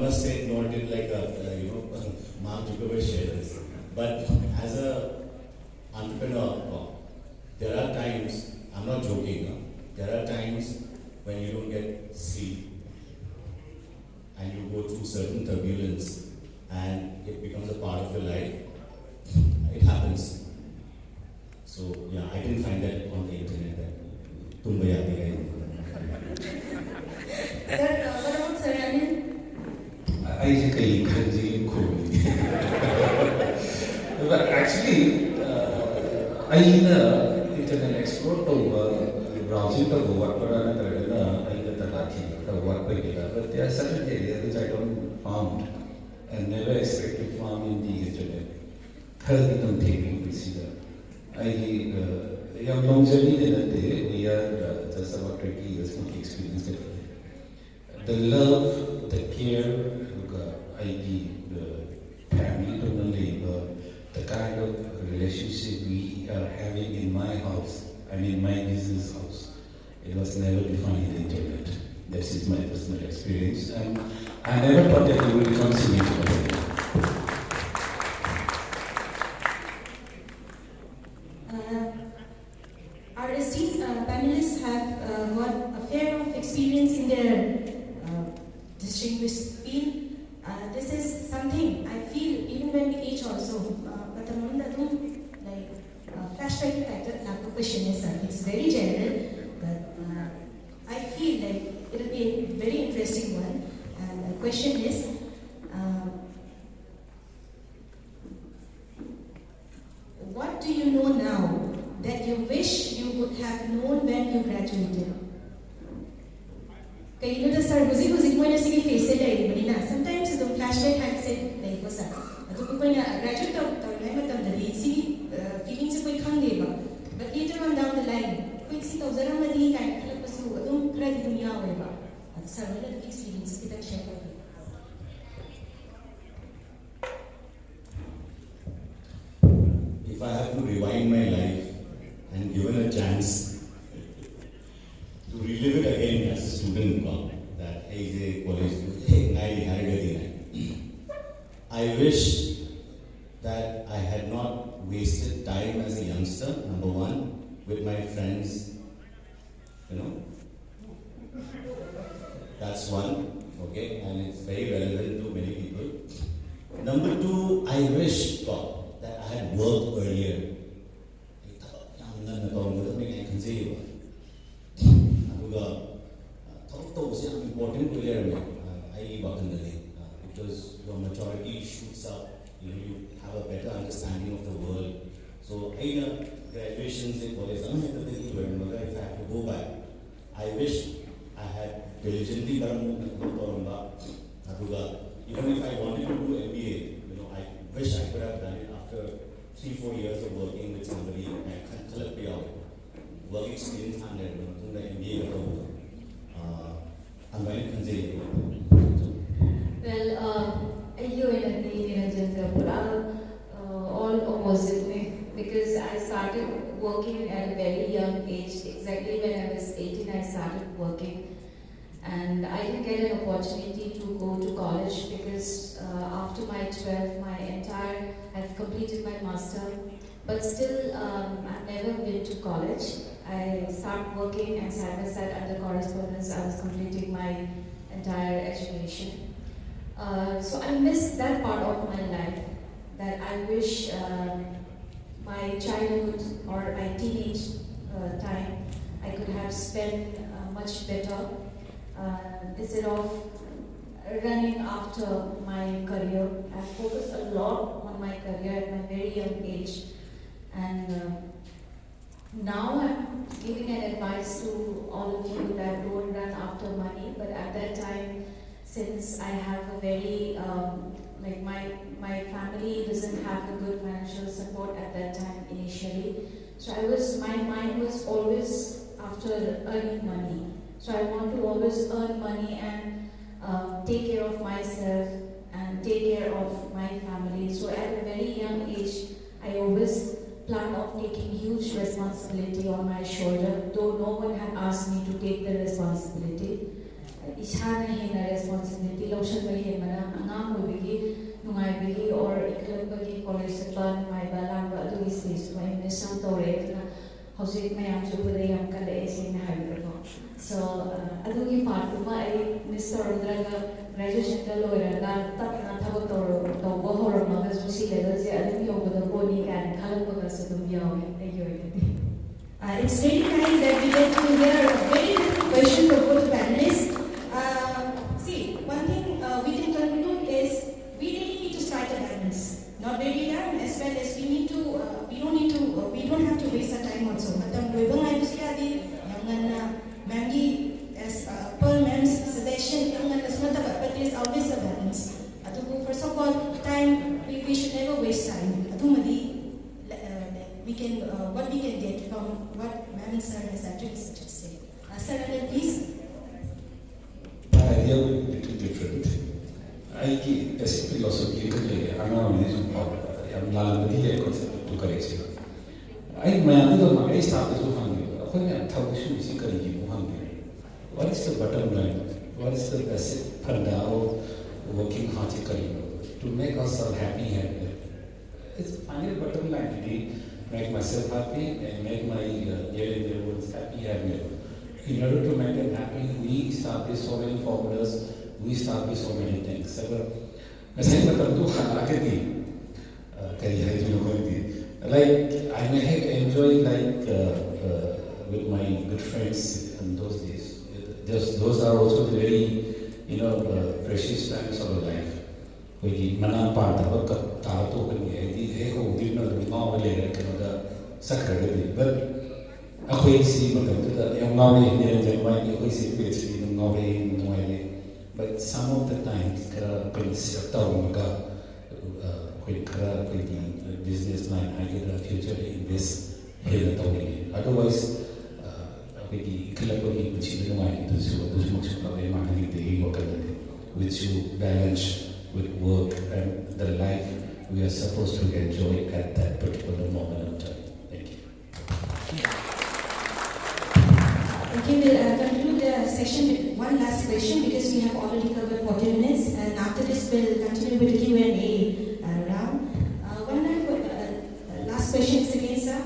must say, nor did like Mark Zuckerberg share this. But as a entrepreneur, there are times, I'm not joking, there are times when you don't get sleep and you go through certain turbulence and it becomes a part of your life. It happens. So yeah, I didn't find that on the internet. Tum bhai aati gayi. Sir, what about Sir Anil? I think but actually, I internet explorer Ranjita work but there are certain areas which I don't found and never expect to farm in the internet. Don't take me to see that. I have long journey in a day. We are just about 20 years from the experience. The love, the care, the family to the neighbor, the kind of relationship we are having in my house and in my business house, it was never defined in the internet. This is my personal experience, and I never thought that it would become significant. Our esteemed panelists have got a fair of experience in their distinguished field. This is something I feel even when we age also. But the moment that like flashback factor, the question is it's very general, but I feel like it will be a very interesting one. And the question is, what do you know now that you wish you would have known when you graduated? Kayo na sir, huzik mo na sige face it na. Sometimes the flashlight had said like what's that? Ato ko na graduate to na matam dali si feelings ko Khangembam. But later on down the line, ko si to zara mali kay kala pasu ato kra di dunya wa ba. At sir wala the experience kita share ko. If I have to rewind my life and given a chance to relive it again as a student, that college, I wish that I had not wasted time as a youngster, number one, with my friends, That's one, okay, and it's very relevant to many people. Number two, I wish, God, that I had worked earlier. Important because your maturity shoots up, you have a better understanding of the world. So graduations in college, if I have to go back, I wish I had diligently done even if I wanted to do MBA, I wish I could have done it after 3-4 years of working with somebody and work experience and the MBA. Well, you and Niranjan Singh all opposite me, because I started working at a very young age. Exactly when I was 18, I started working, and I didn't get an opportunity to go to college because after my 12, I've completed my master, but still I've never been to college. I started working and side by side under correspondence, I was completing my entire education. So I miss that part of my life that I wish my childhood or my teenage time I could have spent much better instead of running after my career. I focused a lot on my career at my very young age, and now I'm giving an advice to all of you that don't run after money, but at that time, since I have a very, my family doesn't have the good financial support at that time initially, so my mind was always after earning money. So I want to always earn money and take care of myself and take care of my family. So at a very young age, I always planned of taking huge responsibility on my shoulder, though no one had asked me to take the responsibility. ishana hena responsibility lotion ba hemana angam obigi nungai bigi or iklabagi college ba nungai ba lamba adu space ba miss out tore na hojik mayam su bude yam kale sina haibro so adu ki part ma ai miss torodraga graduation ka loiraga tapna thabo toro to bo horama ga su si level se adu yoboda boni kan khalakba ga su dum yawe ai yoyati. It's really nice that we get to hear a very different question from both panelists. See, one thing we can conclude is we really need to strike a balance. Not very young, as well as we need to. We don't have to waste our time also. Matam webang ay siya di yang Maggie as per man's suggestion yang but there is always a balance. First of all, time we should never waste time. We can what we can get from what Mani sir has actually suggested. Sir, please. My idea would be a little different. I keep basic philosophy I am Lalabadi concept to correct. I start as what is the bottom line? What is the basic pandao working hard to make ourselves happy? It's final bottom line today. Make myself happy and make my dear ones happy. In order to make them happy, we establish so many formulas, we establish so many things. Like I may have enjoyed with my good friends in those days. Those are also the very precious times of our life. We manan part of a tato when we did sacred, but a quick see the young Niranjan but some of the times with the business line, I get a future in this here. Otherwise, with the which you balance with work and the life we are supposed to enjoy at that particular moment of time. Thank you. Okay, we'll conclude the session with one last question because we have already covered 40 minutes, and after this we'll continue with the Q&A round. One last question is again, sir.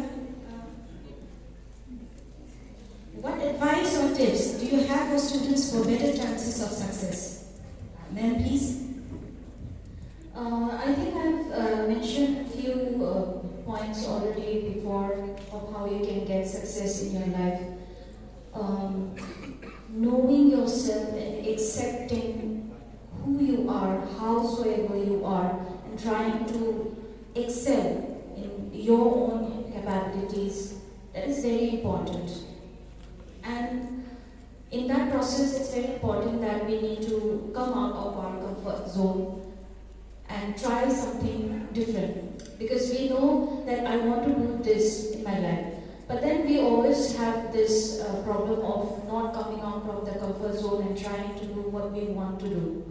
What advice or tips do you have for students for better chances of success? Ma'am, please. I think I've mentioned a few points already before of how you can get success in your life. Knowing yourself and accepting who you are, howsoever you are, and trying to excel in your own capabilities, that is very important. And in that process, it's very important that we need to come out of our comfort zone and try something different. Because we know that I want to do this in my life. But then we always have this problem of not coming out of the comfort zone and trying to do what we want to do.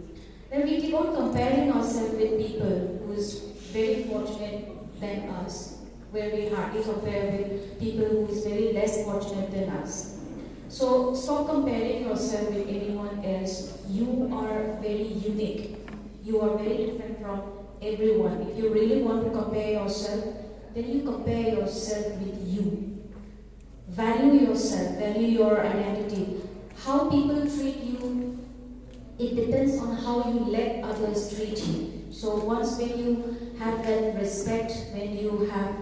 Then we keep on comparing ourselves with people who is very fortunate than us, where we hardly compare with people who is very less fortunate than us. So stop comparing yourself with anyone else. You are very unique. You are very different from everyone. If you really want to compare yourself, then you compare yourself with you. Value yourself, value your identity. How people treat you, it depends on how you let others treat you. So once when you have that respect, when you have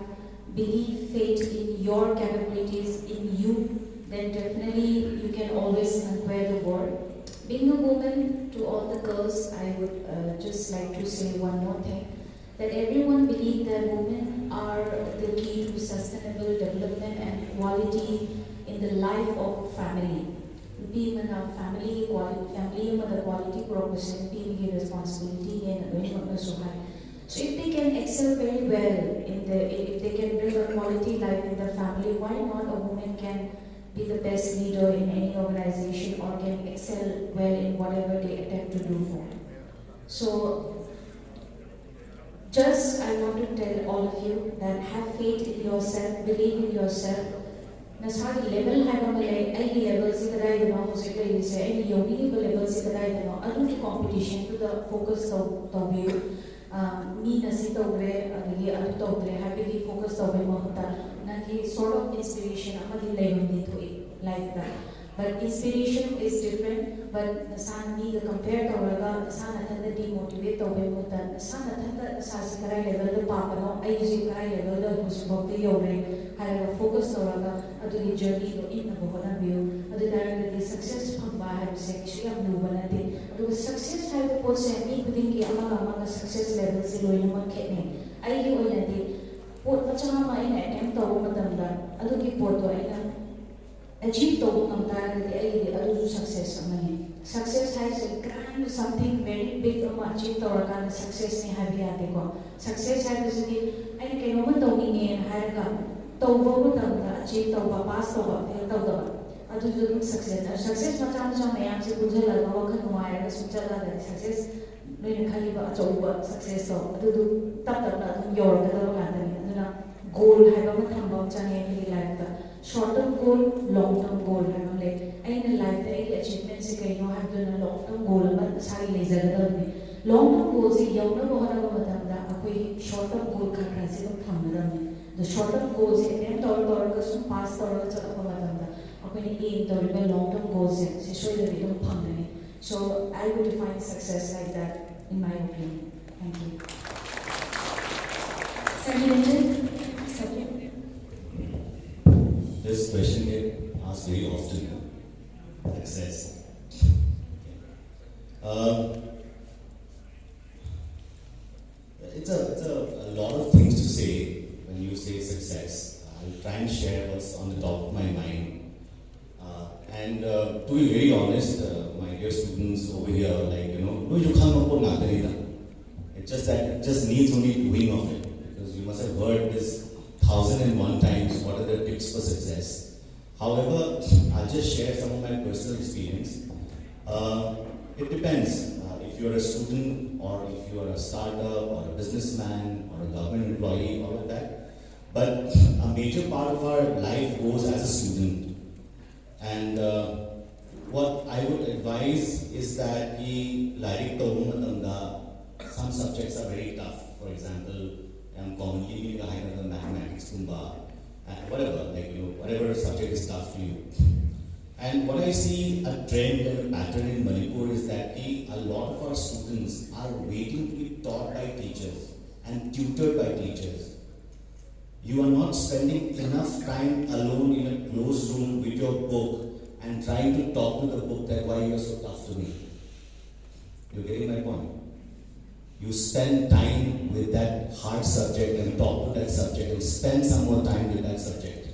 belief, faith in your capabilities, in you, then definitely you can always conquer the world. Being a woman, to all the girls, I would just like to say one more thing, that everyone believes that women are the key to sustainable development and quality in the life of family. Family quality proposition, being responsibility and so if they can excel very well if they can build a quality life in the family, why not a woman can be the best leader in any organization or can excel well in whatever they attempt to do for. So, just I want to tell all of you that have faith in yourself, believe in yourself, nasagi level hai ba male ai level se kadai da no se kai se ai yogi level se kadai da no adu ki competition to the focus to be ni na se to re agi adu to re happy focus to be mahta na ki sort of inspiration amadi level ni thoi like that. But inspiration is different. But nasan ni the compare to raga nasan athanda demotivate to be muta nasan athanda nasasi karai level the papa no ai ji karai level the kusbok the yore hai focus to raga adu ki journey to in na bohana view adu direct the success phamba hai se shi am nu banate adu success hai the pot se ni kudin ki ama success level se loina ma khene ai ki oina de pot macha ma ina attempt to matam da adu ki pot to ina achieve to success. Success has a grand something very big achieve to success ni habi success has I can over to me and to achieve to pass to fail to success. Success macam I am se success success goal short term goal, long term goal I in life achievement se kai no have done a long term goal but sari laser long term goals is yawna bahana matamda akoi short term goal ka se thammadam the short term goals attempt or ka sum pass or chala matamda akoi ni aim to long term goals se show the video thamdani. So I would define success like that in my opinion. Thank you. Second. This question gets asked very often. Success. It's a lot of things to say when you say success. I'll try and share what's on the top of my mind. To be very honest, my dear students over here, it's just that it just needs only doing of it. Because you must have heard this 1001 times, what are the tips for success. However, I'll just share some of my personal experience. It depends if you're a student or if you're a startup or a businessman or a government employee, all of that. But a major part of our life goes as a student. And what I would advise is that some subjects are very tough. For example, I'm commonly the mathematics, whatever, whatever subject is tough to you. And what I see a trend and a pattern in Manipur is that a lot of our students are waiting to be taught by teachers and tutored by teachers. You are not spending enough time alone in a closed room with your book and trying to talk to the book that why you are so tough to me. You're getting my point? You spend time with that hard subject and talk to that subject and spend some more time with that subject.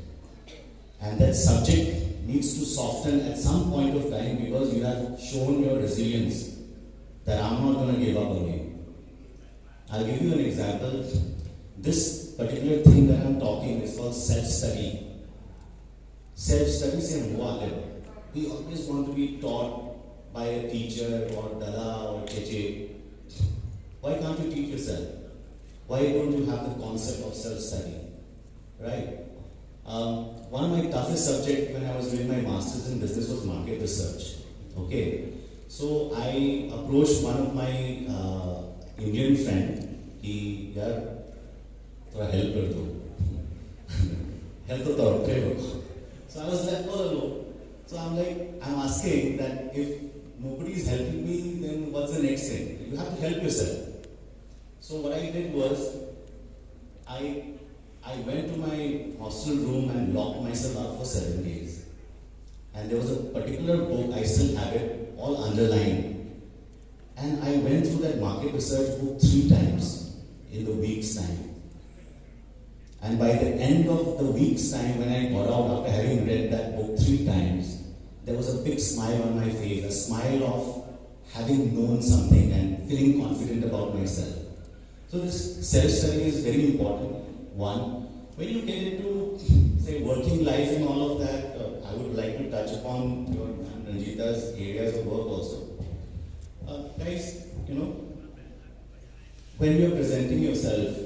And that subject needs to soften at some point of time because you have shown your resilience that I'm not going to give up on you. I'll give you an example. This particular thing that I'm talking is called self-study. Self-study se we always want to be taught by a teacher or dada or cheche. Why can't you teach yourself? Why don't you have the concept of self-study? Right? One of my toughest subjects when I was doing my master's in business was market research. Okay? So I approached one of my Indian friend. So I was like, oh no. So I'm asking that if nobody is helping me, then what's the next thing? You have to help yourself. So what I did was, I went to my hostel room and locked myself up for 7 days. And there was a particular book, I still have it, all underlined. And I went through that market research book 3 times in the week's time. And by the end of the week's time, when I got out after having read that book 3 times, there was a big smile on my face, a smile of having known something and feeling confident about myself. So this self-study is very important. One, when you get into, say, working life and all of that, I would like to touch upon your Ranjita's areas of work also. Guys, when you're presenting yourself,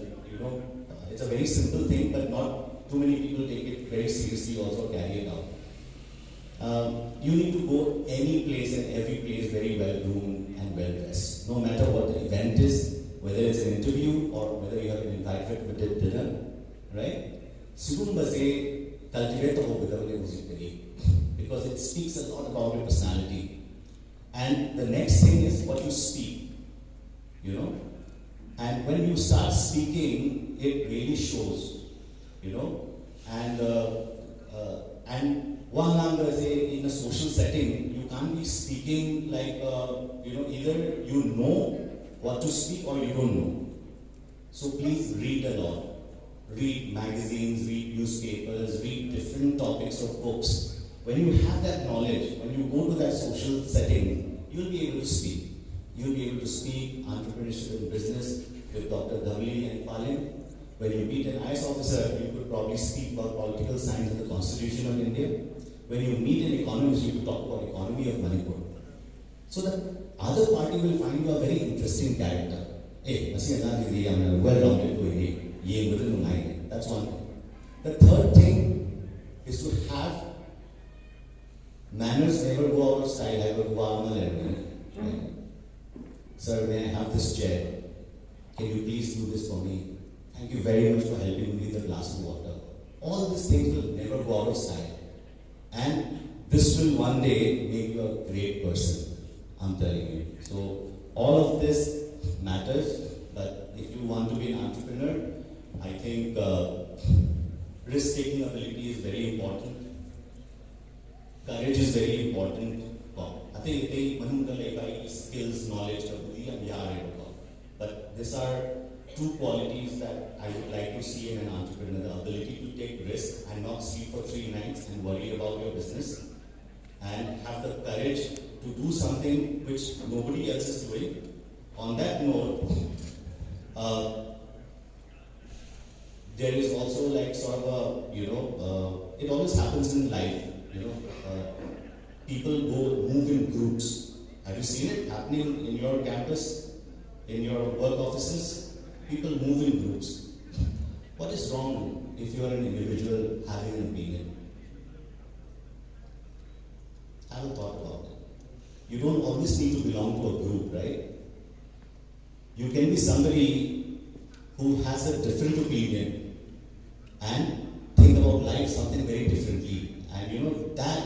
it's a very simple thing, but not too many people take it very seriously, also carry it out. You need to go any place and every place very well groomed and well dressed. No matter what the event is, whether it's an interview or whether you have been invited to a dinner, right? Cultivate the hope because it speaks a lot about your personality. And the next thing is what you speak, you know. And when you start speaking, it really shows, you know. And in a social setting, you can't be speaking like, either you know what to speak or you don't know. So please read a lot. Read magazines, read newspapers, read different topics of books. When you have that knowledge, when you go to that social setting, you'll be able to speak. You'll be able to speak entrepreneurship and business with Dr. Devi and Palin. When you meet an IS officer, you could probably speak about political science and the Constitution of India. When you meet an economist, you could talk about economy of Manipur. So the other party will find you a very interesting character. Hey, I'm well-rounded to a that's one thing. The third thing is to have manners never go out of style. I will go out. Sir, may I have this chair? Can you please do this for me? Thank you very much for helping me with a glass of water. All these things will never go out of style. And this will one day make you a great person. I'm telling you. So all of this matters, but if you want to be an entrepreneur, I think risk-taking ability is very important. Courage is very important. I think skills, knowledge, but these are two qualities that I would like to see in an entrepreneur: the ability to take risk and not sleep for 3 nights and worry about your business, and have the courage to do something which nobody else is doing. On that note, there is also like sort of a, it always happens in life, people move in groups. Have you seen it happening in your campus, in your work offices? People move in groups. What is wrong if you are an individual having an opinion? Have a thought about it. You don't always need to belong to a group, right? You can be somebody who has a different opinion and think about life something very differently. And that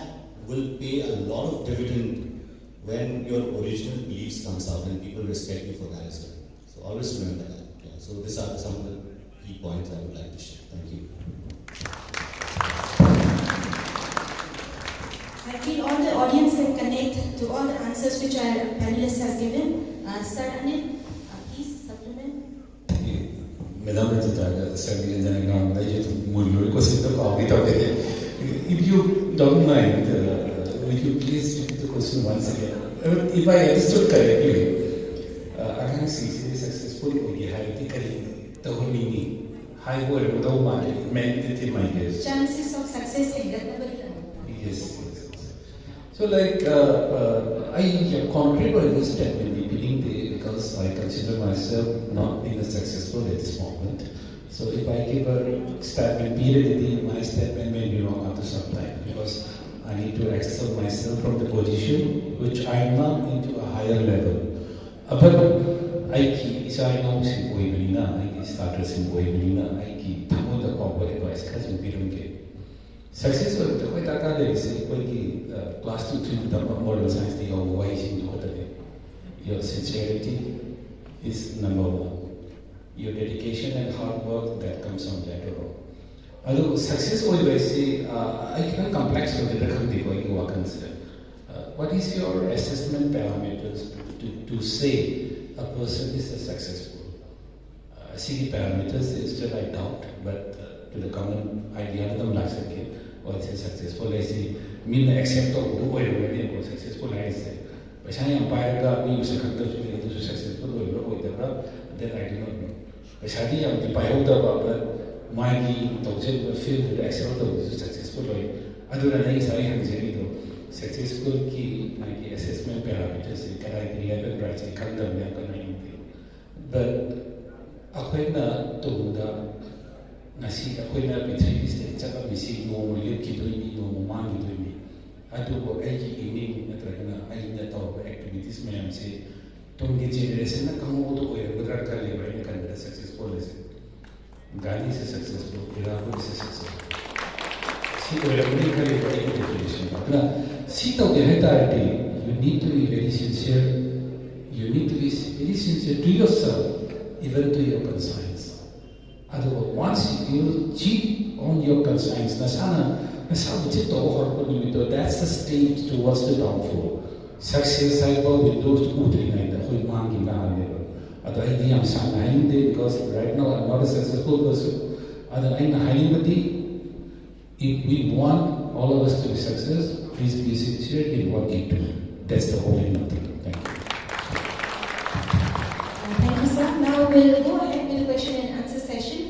will pay a lot of dividend when your original beliefs comes out and people respect you for that as well. So always remember that. Yeah. So these are some of the key points I would like to share. Thank you. I feel all the audience can connect to all the answers which our panelist has given. Sir Anil, please supplement. Madam Ranjita, Sir Niranjan Singh, if you don't mind, would you please repeat the question once again? If I understood correctly, I can see successful high word without money, mandate my guess. Chances of success in Yes. So I concrete on this step in the beginning day because I consider myself not being successful at this moment. So if I give a statement period, my statement may be wrong after some time because I need to excel myself from the position which I am not into a higher level. But I keep starters in Boymelina, I keep the proper advice because we don't get successful. The way that is class 2 3 model science, your sincerity is number one. Your dedication and hard work that comes on later on. Although success always say, I cannot complex with the what is your assessment parameters to say a person is successful? See the parameters is still I doubt, but to the common idea of the or it's successful. I say, mean accept of who are successful. I say, but I am by me successful, then I do not know. Shadi am the Payota, my thousand field excel successful. Adura Nai Sai Hanzeri, successful key assessment parameters, criteria, and writing, Khangembam. But Aquena to the ngasi akoina pithri state chaka bisi no lip ki doini no man ki doini adu ko aji evening natragana aina taw activities mayam se tumgi generation na kamu to oy gudrat ka le bai kan da successful is gani se successful iraqo se successful si oy gudrat ka le bai definition na si to ge heta you need to be very sincere, you need to be very sincere to yourself, even to your conscience. Otherwise, once you cheat on your conscience, that's the stage towards the downfall. Success cycle with those who because right now I'm not a successful person. If we want all of us to be successful, please be sincere in what you do. That's the only thing. Thank you. Thank you, sir. Now we'll go ahead with the question and answer session.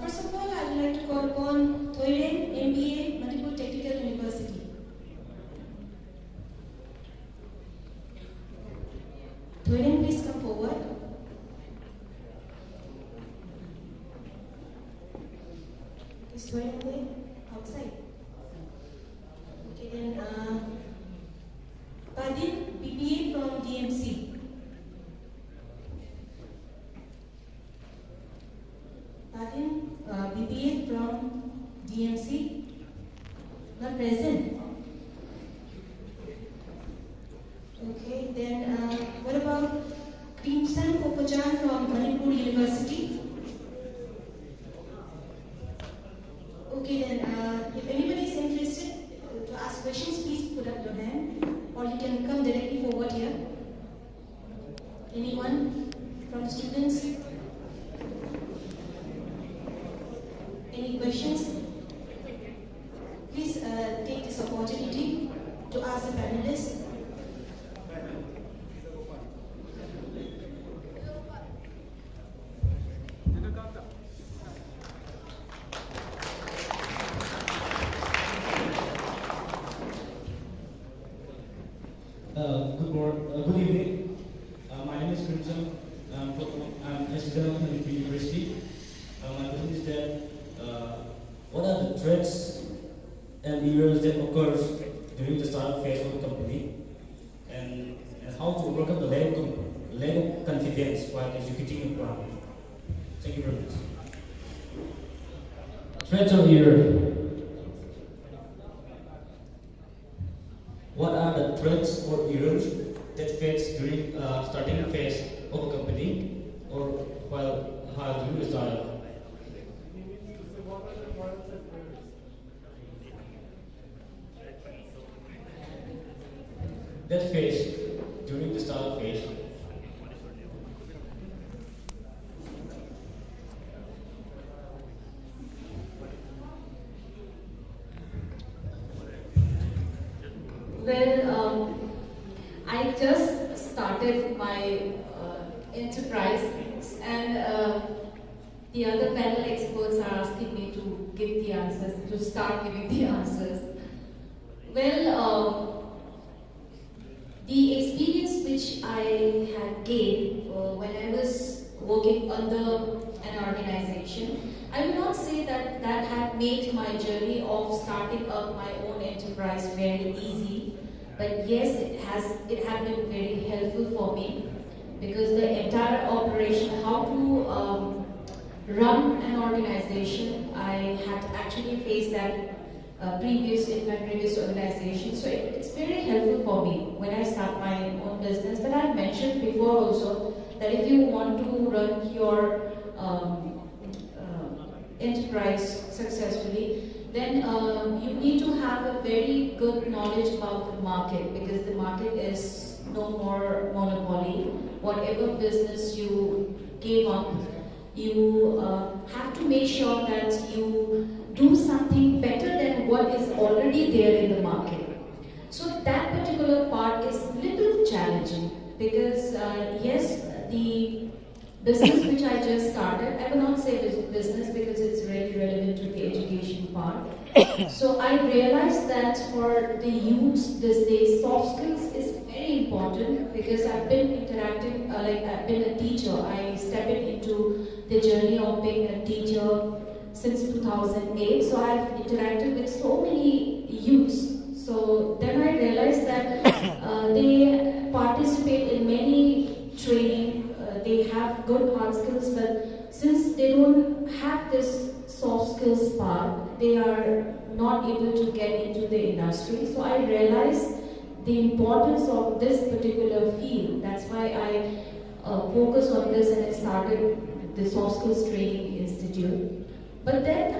First of all, I would like to call upon Thoiren, MBA, Manipur Technical University. Thoiren, please come forward. Is Thoiren there? Outside. Okay, then Padin, BBA from DMC. Padin, BBA from DMC. Not present. Okay, then what about Crimson Kopachan from Manipur University? Okay, then if anybody is interested to ask questions, please put up your hand, or you can come directly forward here. Anyone from the students? Any questions? Please take this opportunity to ask the panelists. Good evening. My name is Crimson. I'm a student at Manipur University. My question is that what are the threats and errors that occurs during the startup phase of the company, and how to overcome the lack of confidence while executing a plan? Thank you very much. Threats or errors? What are the threats or errors that face during starting phase of a company or while doing a startup? That phase, during the startup phase. Well, I just started my enterprise, and the other panel experts are asking me to give the answers, to start giving the answers. Well, the experience which I had gained when I was working under an organization, I will not say that that had made my journey of starting up my own enterprise very easy, but yes, it had been very helpful for me, because the entire operation, how to run an organization, I had actually faced that in my previous organization. So it's very helpful for me when I start my own business. But I've mentioned before also that if you want to run your enterprise successfully, then you need to have a very good knowledge about the market, because the market is no more monopoly. Whatever business you give up, you have to make sure that you do something better than what is already there in the market. So that particular part is little challenging, because yes, the business which I just started, I will not say business because it's really relevant to the education part. So I realized that for the youths these days, soft skills is very important, because I've been interacting, I've been a teacher. I stepped into the journey of being a teacher since 2008, so I've interacted with so many youths. So then I realized that they participate in many training, they have good hard skills, but since they don't have this soft skills part, they are not able to get into the industry. So I realized the importance of this particular field. That's why I focused on this and I started the Soft Skills Training Institute. But then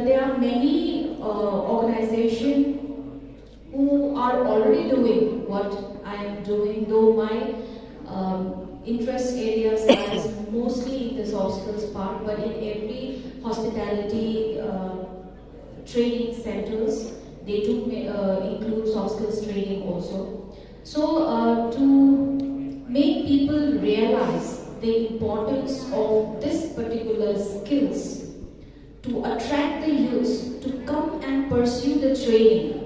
there are many organizations who are already doing what I am doing, though my interest areas lies mostly in the soft skills part, but in every hospitality training centers, they do include soft skills training also. So to make people realize the importance of this particular skills, to attract the youth to come and pursue the training,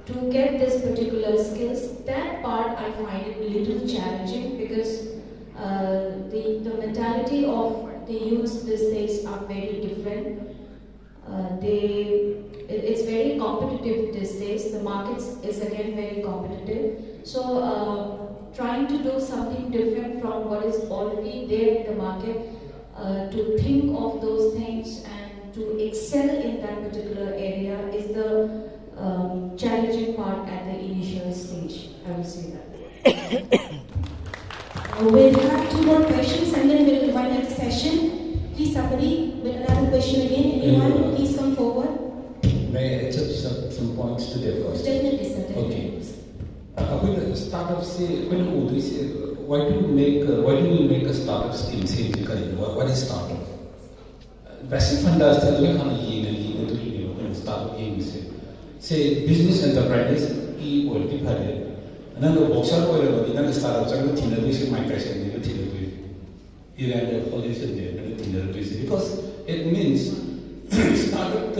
to get this particular skills, that part I find it a little challenging because the mentality of the youths these days are very different. It's very competitive these days. The market is again very competitive. So trying to do something different from what is already there in the market, to think of those things and to excel in that particular area is the challenging part at the initial stage. I will say that. We'll have 2 more questions and then we'll wind up the session. Please, somebody with another question again. Anyone, please come forward. May I add some points to that first? Definitely, sir. Okay. When startups say, when they say, why do we make a startup scheme? What is startup? Basic funders tell me how to startup games. Say business enterprises, or and then the boxer or the startups are going to migration, because it means startup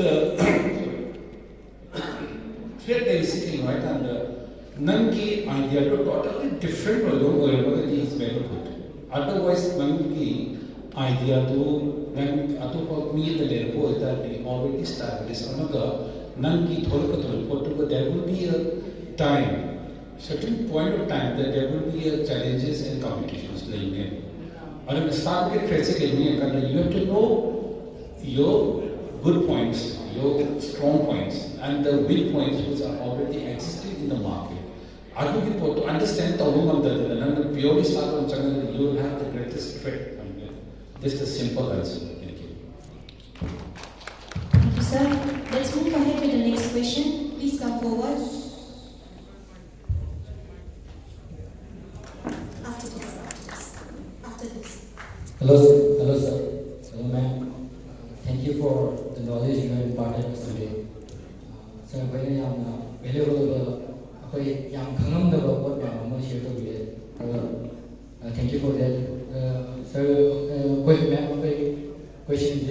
they're sitting right under Nanki idea to totally different is very good. Otherwise, Nanki idea to me the level that we already established another Nanki there will be a time, certain point of time that there will be challenges and competitions. And start with you have to know your good points, your strong points, and the weak points which are already existing in the market. To understand the woman, purely start on channel, you will have the greatest threat. This is the simple answer. Thank you. Thank you, sir. Let's move ahead with the next question. Please come forward. After this. Hello, sir. Hello, ma'am. Thank you for the knowledge you have imparted us today. Sir, very valuable. Thank you for that. Sir, question is,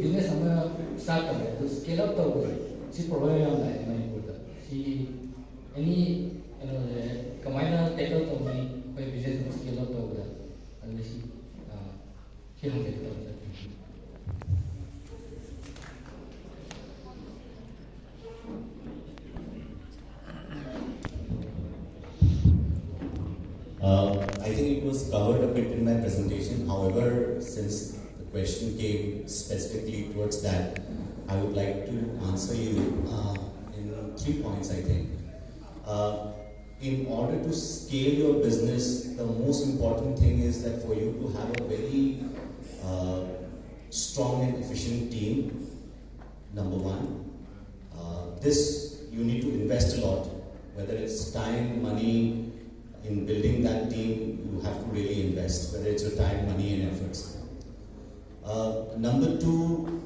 business start to scale up the problem any combine tackle to me business scale up I think it was covered a bit in my presentation. However, since the question came specifically towards that, I would like to answer you in 3 points, I think. In order to scale your business, the most important thing is that for you to have a very strong and efficient team, number one. This, you need to invest a lot, whether it's time, money. In building that team, you have to really invest, whether it's your time, money, and efforts. Number 2,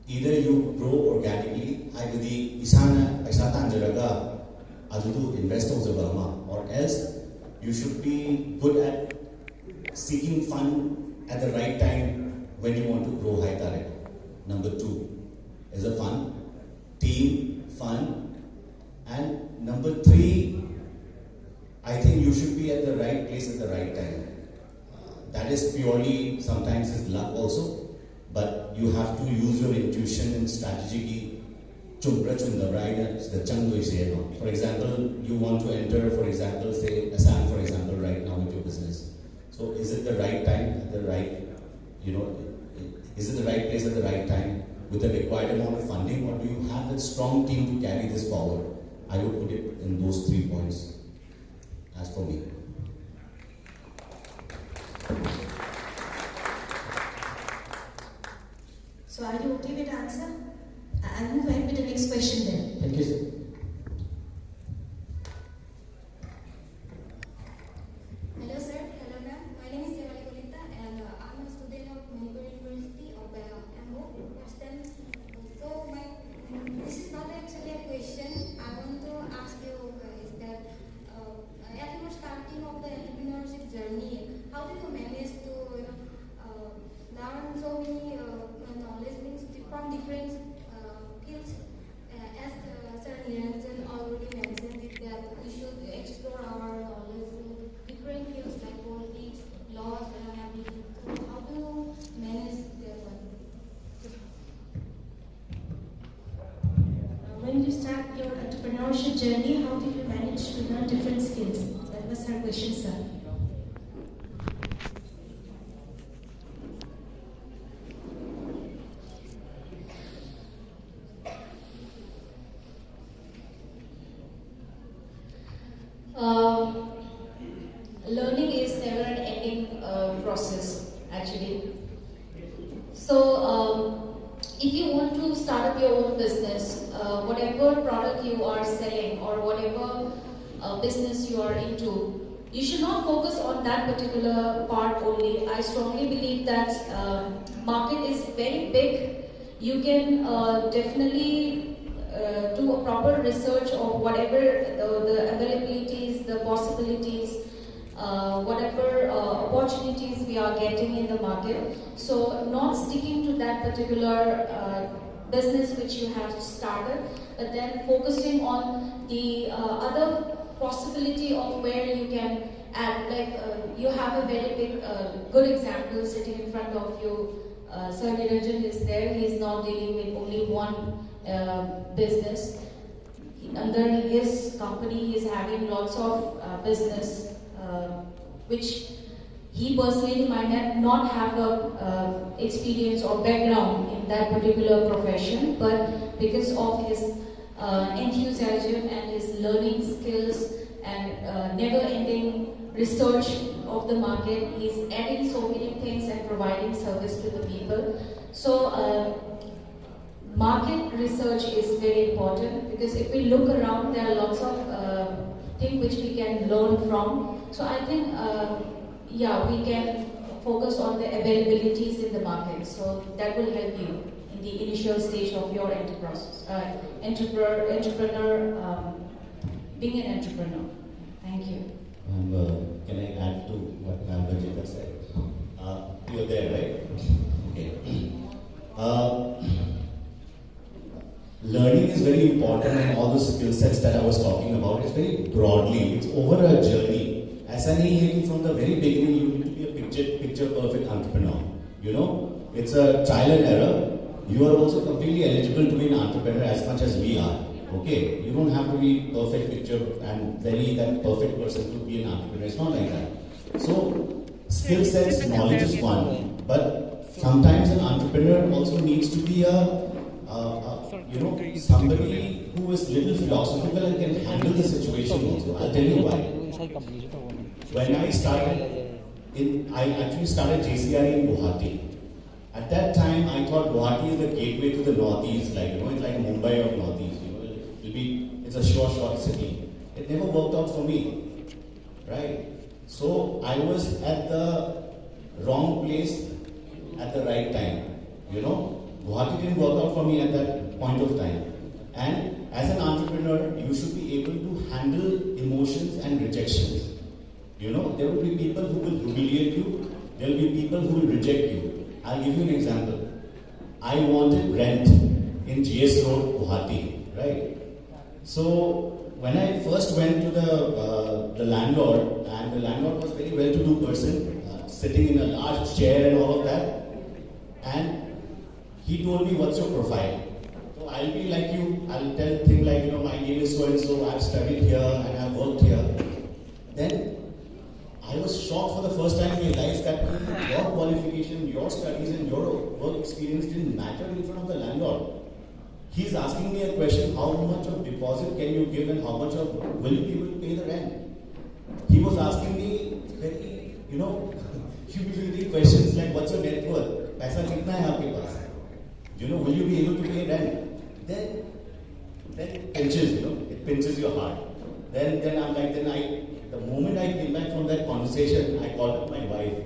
either you grow organically, invest or else you should be good at seeking fund at the right time when you want to grow high target. Number 2 is a fund, team, fund, and number 3, I think you should be at the right place at the right time. That is purely, sometimes is luck also, but you have to use your intuition and strategy. For example, you want to enter, for example, say Assam, for example, right now with your business. So is it the right time, the right, is it the right place at the right time with the required amount of funding, or do you have a strong team to carry this forward? I would put it in those 3 points, as for me. So are you okay with the answer? I'll move ahead with the next question then. Thank you, sir. Hello sir, hello ma'am. My name is Devi and I'm a student of Manipur University of Ambo, Western. So this is not actually a question. I want to ask you is that at your starting of the entrepreneurship journey, how do you manage to learn so many knowledge from different fields? As Sir Niranjan already mentioned it, that we should explore our knowledge in different fields like politics, laws, and everything. So how do you manage that one? When you start your entrepreneurship journey, how did you manage to learn different skills? That was her question, sir. Learning is never an ending process, actually. So, if you want to start up your own business, whatever product you are selling or whatever business you are into, you should not focus on that particular part only. I strongly believe that market is very big. You can definitely do a proper research of whatever the availabilities, the possibilities, whatever opportunities we are getting in the market. So not sticking to that particular business which you have started, but then focusing on the other possibility of where you can add. Like you have a very big, good example sitting in front of you. Sir Niranjan is there. He is not dealing with only one business. Under his company, he is having lots of business, which he personally might not have a experience or background in that particular profession, but because of his enthusiasm and his learning skills and never-ending research of the market, he's adding so many things and providing service to the people. So market research is very important, because if we look around, there are lots of things which we can learn from. So I think, yeah, we can focus on the availabilities in the market. So that will help you in the initial stage of your enterprise, being an entrepreneur. Thank you. Can I add to what Ranjita said? You're there, right? Okay. Learning is very important, and all the skill sets that I was talking about, it's very broadly, it's over a journey. ऐसा नहीं है कि from the very beginning you need to be a picture perfect entrepreneur. You know, it's a trial and error. You are also completely eligible to be an entrepreneur as much as we are. Okay, you don't have to be perfect picture and that perfect person to be an entrepreneur. It's not like that. So skill sets, knowledge is one, but sometimes an entrepreneur also needs to be somebody who is little philosophical and can handle the situation also. I'll tell you why. When I started, I actually started JCRE in Guwahati. At that time, I thought Guwahati is the gateway to the northeast, it's like Mumbai of northeast. It's a short city. It never worked out for me, right? So I was at the wrong place at the right time. Guwahati didn't work out for me at that point of time. And as an entrepreneur, you should be able to handle emotions and rejections. There will be people who will humiliate you. There will be people who will reject you. I'll give you an example. I wanted rent in GS Road, Guwahati, right? So when I first went to the landlord, and the landlord was a very well-to-do person, sitting in a large chair and all of that, and he told me, "What's your profile?" So I'll be like you, I'll tell things like, my name is so and so, I've studied here and I've worked here. Then I was shocked for the first time in my life that your qualification, your studies and your work experience didn't matter in front of the landlord. He's asking me a question, how much of deposit can you give and how much of will you be able to pay the rent? He was asking me very, humiliating questions like, what's your net worth? Paisa kitna hai aapke paas? Will you be able to pay rent? Then it pinches, it pinches your heart. Then the moment I came back from that conversation, I called up my wife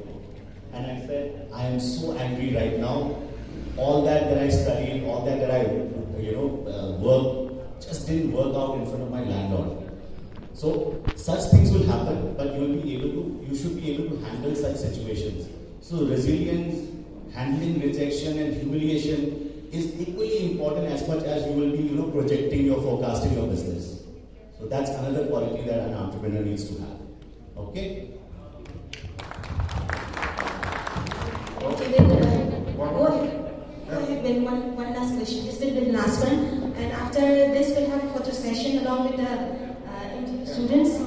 and I said, I am so angry right now. All that I studied, all that I worked, just didn't work out in front of my landlord. So such things will happen, but you should be able to handle such situations. So resilience, handling rejection and humiliation is equally important as much as you will be, projecting or forecasting your business. So that's another quality that an entrepreneur needs to have. Okay? Okay, then go ahead with one last question. This will be the last one. And after this, we'll have a photo session along with the students. So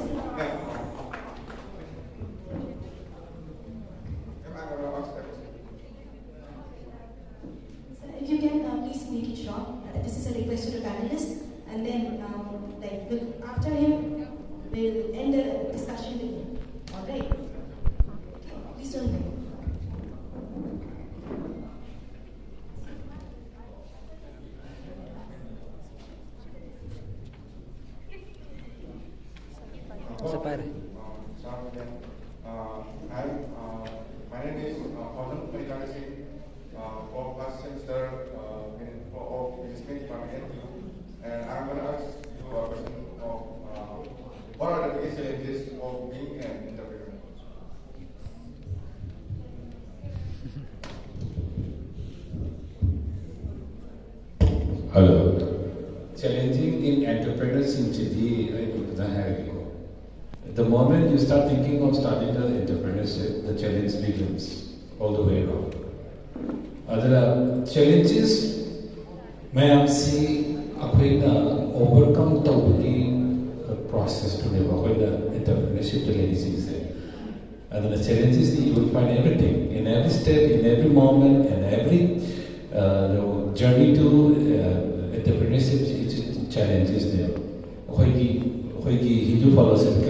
if you can, please make it short. This is a request to the panelists. And then, after him, we'll end the discussion with him. All right? Okay, please don't wait. My name is Haorokcham Anil, for past semester of Management Department, and I'm going to ask you a question of what are the biggest challenges of being an entrepreneur? Hello. Challenging in entrepreneurship, the moment you start thinking of starting an entrepreneurship, the challenge begins all the way around. Other challenges, I am seeing overcome the process to the entrepreneurship and the challenges that you will find everything in every step, in every moment, and every journey to entrepreneurship. It's challenges there. Hindu philosophy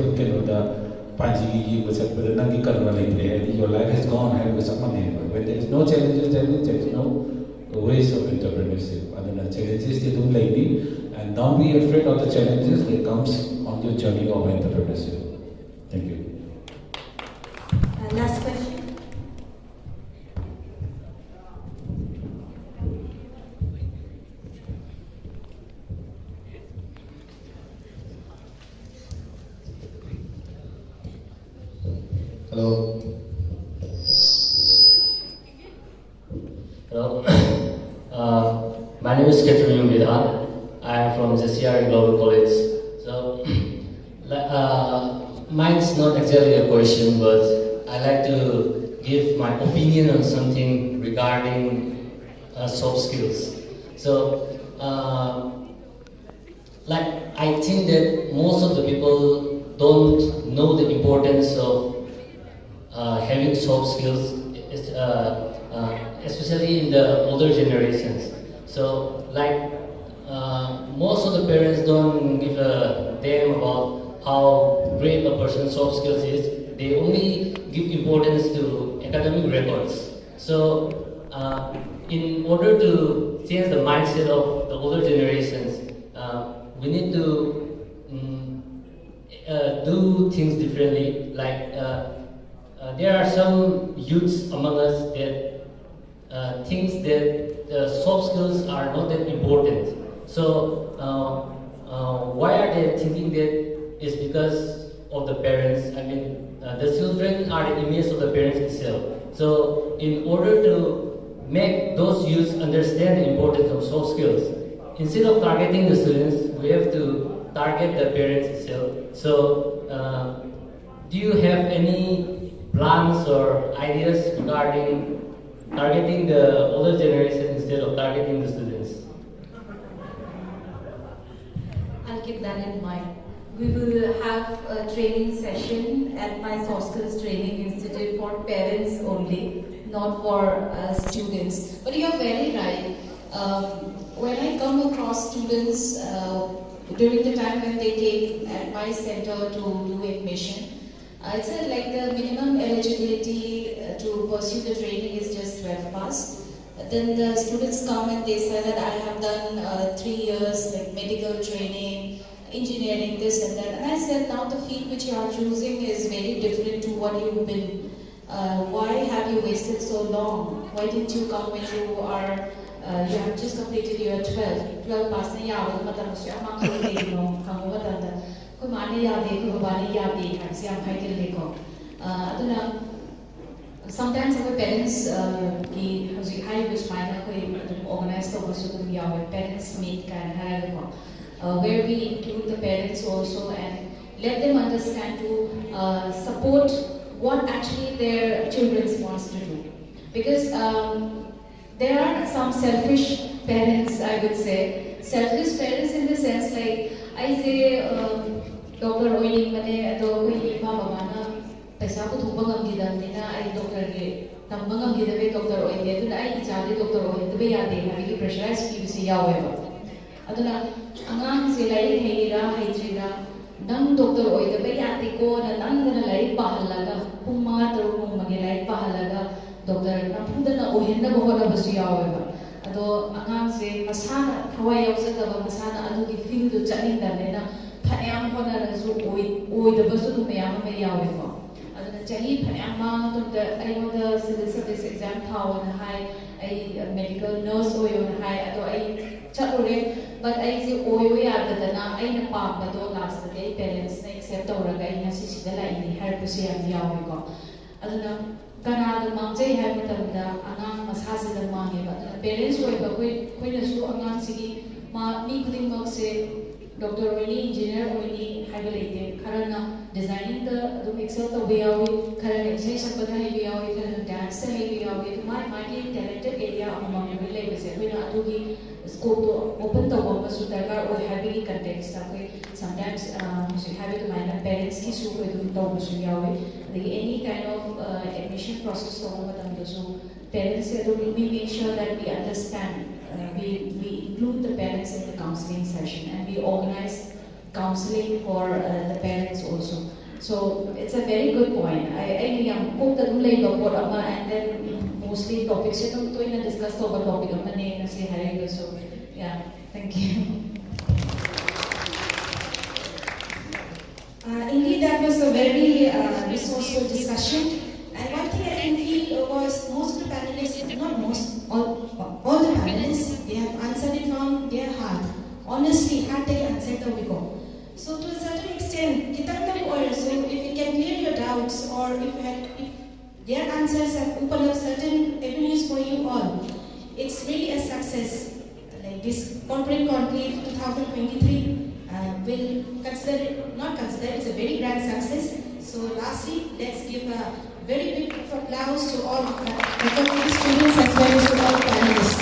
your life has gone ahead with someone. When there is no challenges, there is no ways of entrepreneurship. Challenges they don't like me, and don't be afraid of the challenges that comes on your journey of entrepreneurship. Thank you. Last question. Hello. My name is I am from JCRE Global College. So, mine's not exactly a question, but I like to give my opinion on something regarding soft skills. So, I think that most of the people don't know the importance of having soft skills, especially in the older generations. So, most of the parents don't give a damn about how great a person's soft skills is. They only give importance to academic records. So, in order to change the mindset of the older generations, we need to do things differently. There are some youths among us that thinks that soft skills are not that important. So why are they thinking that? Is because of the parents. I mean, the children are the image of the parents itself. So in order to make those youths understand the importance of soft skills, instead of targeting the students, we have to target the parents itself. So, do you have any plans or ideas regarding targeting the older generation instead of targeting the students? I'll keep that in mind. We will have a training session at my Soft Skills Training Institute for parents only, not for students. But you're very right. When I come across students during the time when they came at my center to do admission, it's like the minimum eligibility to pursue the training is just 12 pass. Then the students come and they say that I have done 3 years like medical training, engineering, this and that. And I said, now the field which you are choosing is very different to what you've been. Why have you wasted so long? Why didn't you come when you are, you have just completed your 12 pass na yawa matam so ama ko le no hango matanda ko mani ya de ko bani ya de ha siam haidil le ko aduna sometimes our parents ki hoji high which final ko organize to so to yawa parents meet kan ha ko where we include the parents also and let them understand to support what actually their children wants to do. Because there are some selfish parents, I would say. Selfish parents in the sense like, I say, Dr. Oiling Mane, Dr. Mama, Pesa ko thubang ang gidan nina ay Dr. Tambang ang gidabe Dr. Oiling, doon ay ichali Dr. Oiling, tabi yate, habigi pressurize PVC yawe ba. Aduna, angang sila ay hira, hijira, nang Dr. Oiling, tabi yate ko na nang nalay pahalaga, kung mga tarunong magilay pahalaga, Dr. Napunta na ohin na ko na basu yawe ba. Ado angang se masana kawai yausagaba masana ado di field do chaning dane na phanayam ko na rasu oi da basu tu mayam me yawe ba. Ado na chahi phanayam ma to the I know the civil service exam thaw na hai I medical nurse oyo na hai ado I chatore but I se oyo ya da na I na pa ba do last day parents na accept oraga I na sisidala ini har pusi am yawe ko. Ado na Kanada Mangjay have the Anang Masasi the Mangi, but parents were the Queen Angan Sigi, Ma Mikuting Moxe, Dr. Winnie, Engineer Winnie, Hagalate, Karana, designing the mixer the way out, Karan exercise of the heavy out, and dance the heavy out, my mighty talented area among the relatives, when Atugi scope to open the Wamba Sutaka or heavy context. Sometimes we have it minor parents ki su ko dun to musu yawe any kind of admission process to matam so parents we make sure that we understand we include the parents in the counseling session and we organize counseling for the parents also. So it's a very good point. I am put the and then mostly topics to discuss the topic so yeah, thank you. Indeed, that was a very resourceful discussion. And one thing I can feel was most of the panelists, not most, all the panelists, they have answered it from their heart. Honestly, heart they answered the go. So to a certain extent, so if you can clear your doubts or if their answers have opened up certain avenues for you all, it's really a success. Like this Corporate Conclave 2023. Will consider it, not consider it's a very grand success. So lastly, let's give a very big applause to all the students as well as to all the panelists.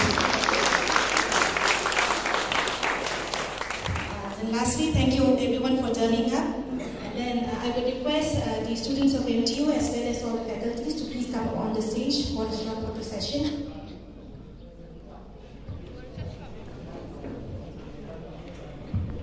And lastly, thank you everyone for turning up. And then I would request the students of MTU as well as all the faculties to please come up on the stage for the short photo session.